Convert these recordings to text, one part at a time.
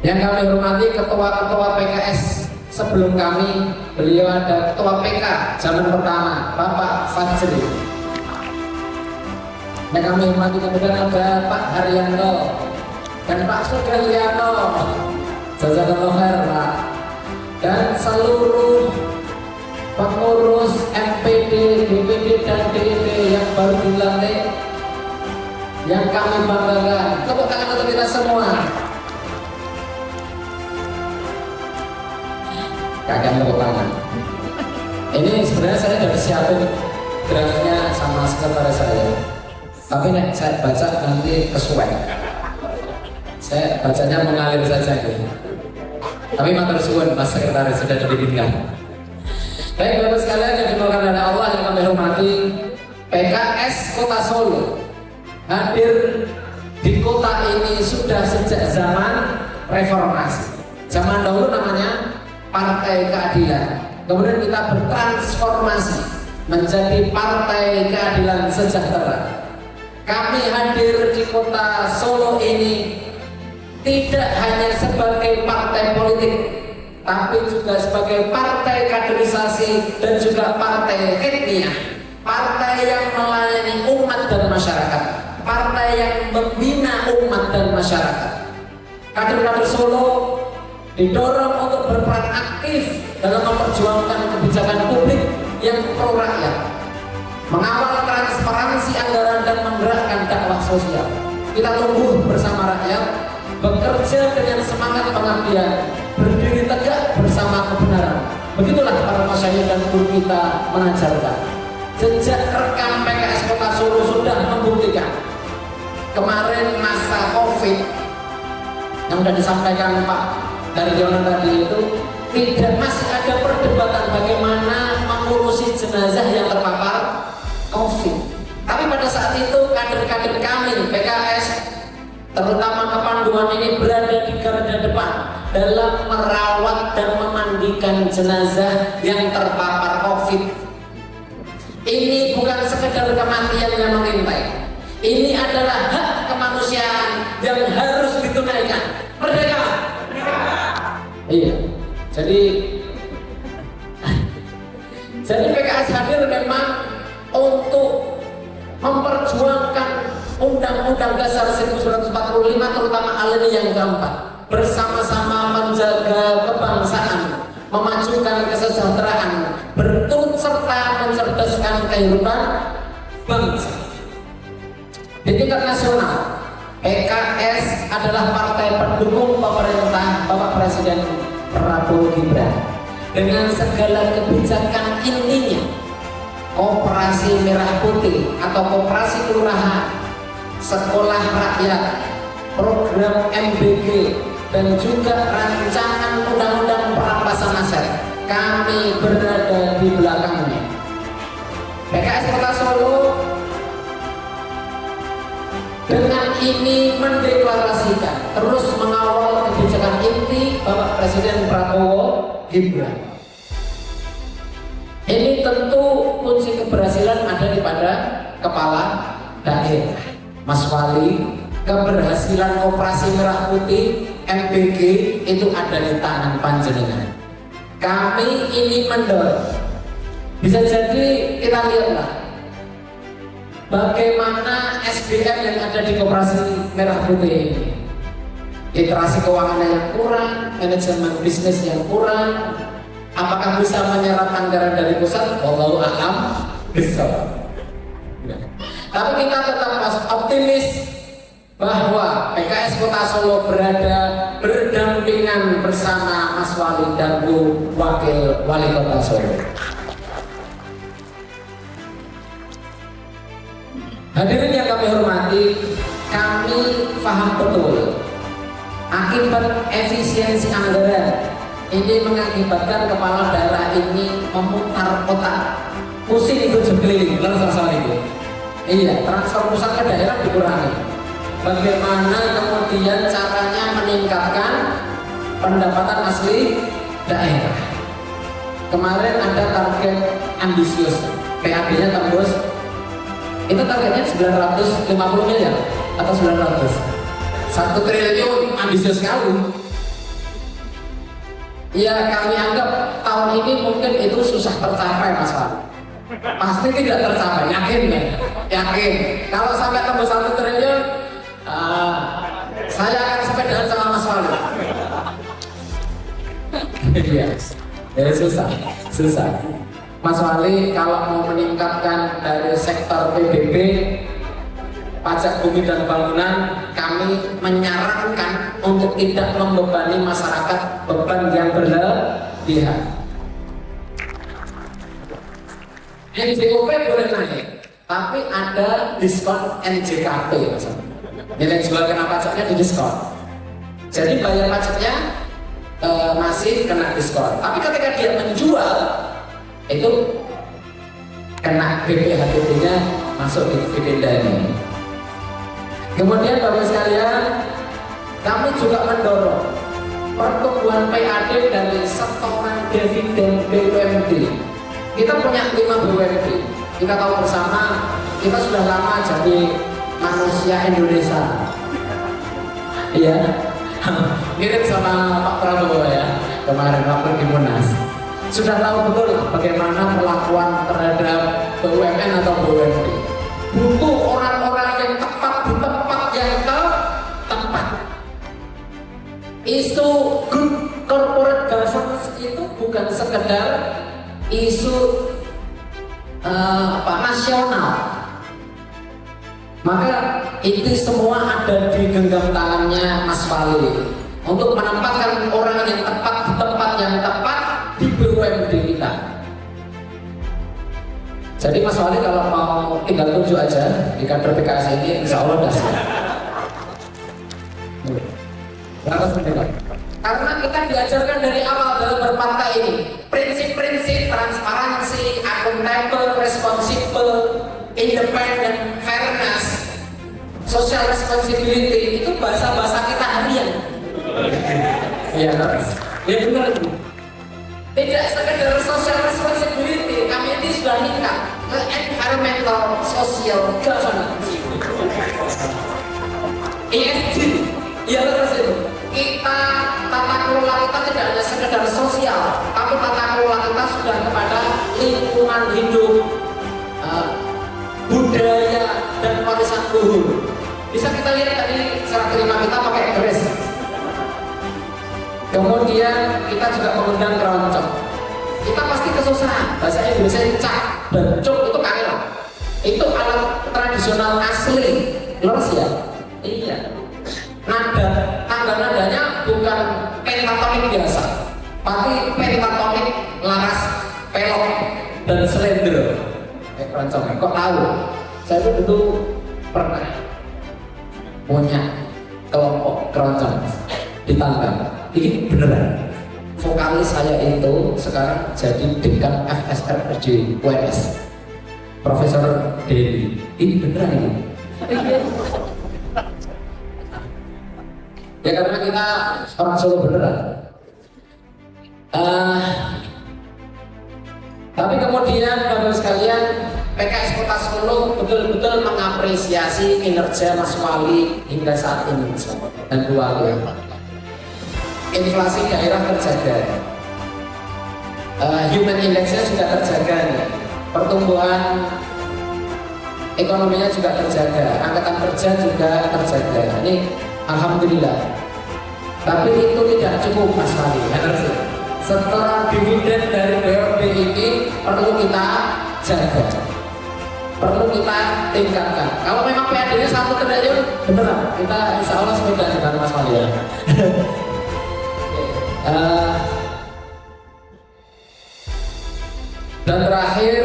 Yang kami hormati ketua-ketua PKS sebelum kami, beliau ada ketua PK zaman pertama, Bapak Fajri. Yang kami hormati kemudian ada Pak Haryanto dan Pak Sudaryanto, jazakallahu khair Pak, dan seluruh pengurus MPD, DPD dan DID yang baru dilantik, yang kami banggakan. Tepuk tangan untuk kita semua. Kakak tepuk tangan. Ini sebenarnya saya sudah siapin draftnya sama sekretaris saya, tapi nek saya baca nanti kesuwen. Saya bacanya mengalir saja gitu. Tapi matur suwun Mas Sekretaris sudah dibimbingkan. Baik Bapak sekalian yang dimuliakan oleh Allah yang kami hormati, PKS Kota Solo hadir di kota ini sudah sejak zaman reformasi. Zaman dahulu namanya Partai Keadilan. Kemudian kita bertransformasi menjadi Partai Keadilan Sejahtera. Kami hadir di kota Solo ini tidak hanya sebagai partai politik, tapi juga sebagai partai kaderisasi dan juga partai etnia, partai yang melayani umat dan masyarakat, partai yang membina umat dan masyarakat. Kader-kader Solo didorong untuk berperan aktif dalam memperjuangkan kebijakan publik yang pro rakyat, mengawal transparansi anggaran dan menggerakkan dakwah sosial. Kita tumbuh bersama rakyat, bekerja dengan semangat pengabdian, berdiri tegak bersama kebenaran. Begitulah para masyayikh dan guru kita mengajarkan. Jejak rekam PKS Kota Solo sudah membuktikan. Kemarin masa COVID yang sudah disampaikan Pak Daryono tadi itu, tidak masih ada perdebatan bagaimana mengurusi jenazah yang terpapar COVID. Tapi pada saat itu kader-kader kami PKS, terutama kepanduan ini, berada di garda depan dalam merawat dan memandikan jenazah yang terpapar COVID. Ini bukan sekedar kematian yang mengintai. Ini adalah hak kemanusiaan yang harus ditunaikan. Merdeka! Iya. Jadi PKS hadir memang untuk memperjuangkan Undang-Undang Dasar 1945, terutama alinea yang keempat, bersama-sama menjaga kebangsaan, memajukan kesejahteraan, berturut serta mencerdaskan kehidupan bangsa. Di tingkat nasional, PKS adalah partai pendukung pemerintah Bapak Presiden Prabowo Gibran dengan segala kebijakan intinya, Koperasi Merah Putih atau Koperasi Kelurahan, Sekolah Rakyat, program MBG, dan juga rancangan undang-undang perampasan aset. Kami berada di belakangnya. PKS Kota Solo dengan ini mendeklarasikan terus mengawal kebijakan inti Bapak Presiden Prabowo Gibran. Ini tentu kunci keberhasilan ada di pada kepala daerah. Mas Wali, keberhasilan Koperasi Merah Putih MBG itu ada di tangan panjenengan. Kami ini mendorong. Bisa jadi kita lihatlah bagaimana SDM yang ada di Koperasi Merah Putih ini. Literasi keuangannya yang kurang, manajemen bisnis yang kurang. Apakah bisa menyerap anggaran dari pusat? Wallahu a'lam bishawab. Tapi kita tetap optimis bahwa PKS Kota Solo berada berdampingan bersama Mas Wali dan Bu Wakil Wali Kota Solo. Hadirin yang kami hormati, kami paham betul akibat efisiensi anggaran ini mengakibatkan kepala daerah ini memutar otak, pusing ikut keliling, lalu sama itu. Iya, transfer pusat ke daerah dikurangi. Bagaimana kemudian caranya meningkatkan pendapatan asli daerah? Kemarin ada target ambisius, PAB-nya tembus. Itu targetnya 950 miliar atau 900. 1 triliun ambisius sekali. Ya kami anggap tahun ini mungkin itu susah tercapai Mas Wali. Pasti tidak tercapai, yakin ya? Yakin. Kalau sampai tembus 1 triliun, saya akan sepedaan sama Mas Wali. Iya, ya susah. Mas Wali kalau mau meningkatkan dari sektor PBB, pajak bumi dan bangunan, kami menyarankan untuk tidak membebani masyarakat beban yang berlebihan. NJOP boleh naik, tapi ada diskon NJKP, nilai jual kena pajaknya di diskon. Jadi bayar pajaknya masih kena diskon, tapi ketika dia menjual itu kena BPHTB-nya masuk di denda ini. Kemudian Bapak sekalian, kami juga mendorong pertumbuhan PAD dari setoran dividen BUMD. Kita punya 5 BUMD. Kita tahu bersama, kita sudah lama jadi manusia Indonesia. Iya, mirip sama Pak Prabowo ya kemarin waktu di Munas. Sudah tahu betul bagaimana perlakuan terhadap BUMN atau BUMD. Butuh orang-orang yang tepat di tempat yang tepat. Isu good corporate governance itu bukan sekedar isu nasional. Maka itu semua ada di genggam tangannya Mas Wali untuk menempatkan orang yang tepat di tempat yang tepat di BUMD kita. Jadi Mas Wali kalau mau tinggal tunjuk aja di kader PKS ini, insya Allah udah siap. Karena kita diajarkan dari awal dalam berpartai ini prinsip-prinsip transparansi, akuntabel, responsibel, independent, fairness, social responsibility, itu bahasa-bahasa kita harian. Iya, ya benar. Tidak sekedar social responsibility, kami ini sudah meningkat ke environmental social governance, ESG. Ya terus itu. Kita tata kelola kita tidak hanya sekedar sosial, tapi tata kelola kita sudah kepada lingkungan hidup, budaya dan warisan luhur. Bisa kita lihat tadi serah terima kita pakai keris. Kemudian kita juga mengundang keroncong. Kita pasti kesusahan. Bahasa Indonesia cak dan cuk itu kangelan. Itu alat tradisional asli. Leres ya? Iya. Tangga nadanya bukan pentatonik biasa, tapi pentatonik laras, pelok, dan selender. Keroncong. Kok tahu? Saya itu dulu pernah punya kelompok keroncong di tangga. Ini beneran. Vokalis saya itu sekarang jadi dekan FSRJ UNS, Profesor Dedi. Ini beneran ini. Ya karena kita orang Solo beneran. Tapi kemudian Bapak sekalian, PKS Kota Solo betul-betul mengapresiasi kinerja Mas Wali hingga saat ini dan keluarga. Inflasi daerah terjaga, human indexnya juga terjaga, pertumbuhan ekonominya juga terjaga, angkatan kerja juga terjaga. Ini alhamdulillah. Tapi itu tidak cukup Mas Wali. Setelah dividen dari BUMD ini perlu kita jaga, perlu kita tingkatkan. Kalau memang PAD-nya 1 triliun beneran, kita insya Allah sepeda dengan Mas Wali ya. Dan terakhir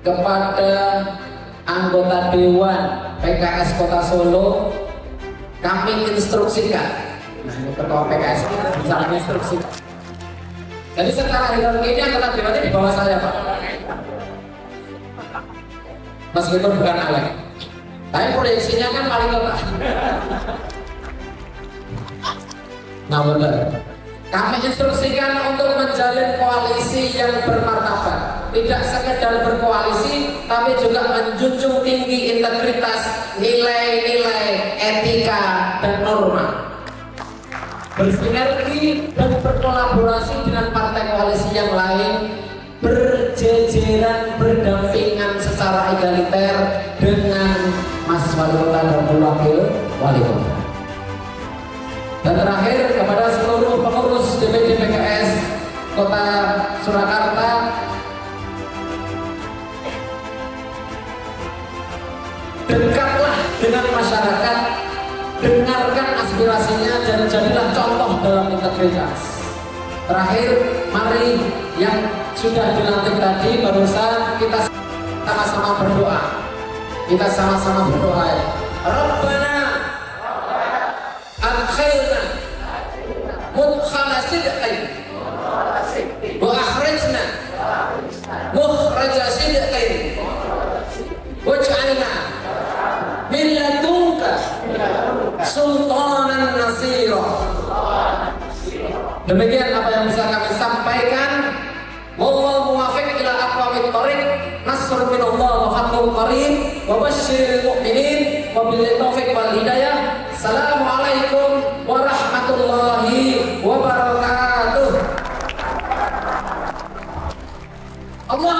kepada anggota Dewan PKS Kota Solo, kami instruksikan. Nah ini ketua PKS bisa menginstruksikan. Jadi secara hierarki ini anggota Dewannya di bawah saya Pak, meskipun bukan Alek, tapi proyeksinya kan paling lemah. Nah benar, kami instruksikan untuk menjalin koalisi yang bermartabat, tidak sekedar berkoalisi, tapi juga menjunjung tinggi integritas, nilai-nilai, etika, dan norma. bersinergi dan berkolaborasi dengan partai koalisi yang lain, berjejeran, berdampingan secara egaliter dengan Mas Wali Kota dan Wakil Wali Kota. Dan terakhir kepada seluruh pengurus DPD PKS Kota Surakarta, dekatlah dengan masyarakat, dengarkan aspirasinya dan jadilah contoh dalam integritas. Terakhir, mari yang sudah dilantik tadi barusan kita sama-sama berdoa. Kita sama-sama berdoa. Rabbana adkhilna mudkhala sidqin wa akhrijna mukhraja sidqin waj'alna min ladunka sultanan nasira. Demikian apa yang bisa kami sampaikan. Wallahu muwaffiq ila aqwamit thoriq. Nasrun minallah wa fathun qarib wa basyiril mu'minin wa bil taufiq wal hidayah. Assalamualaikum warahmatullahi wabarakatuh. Allah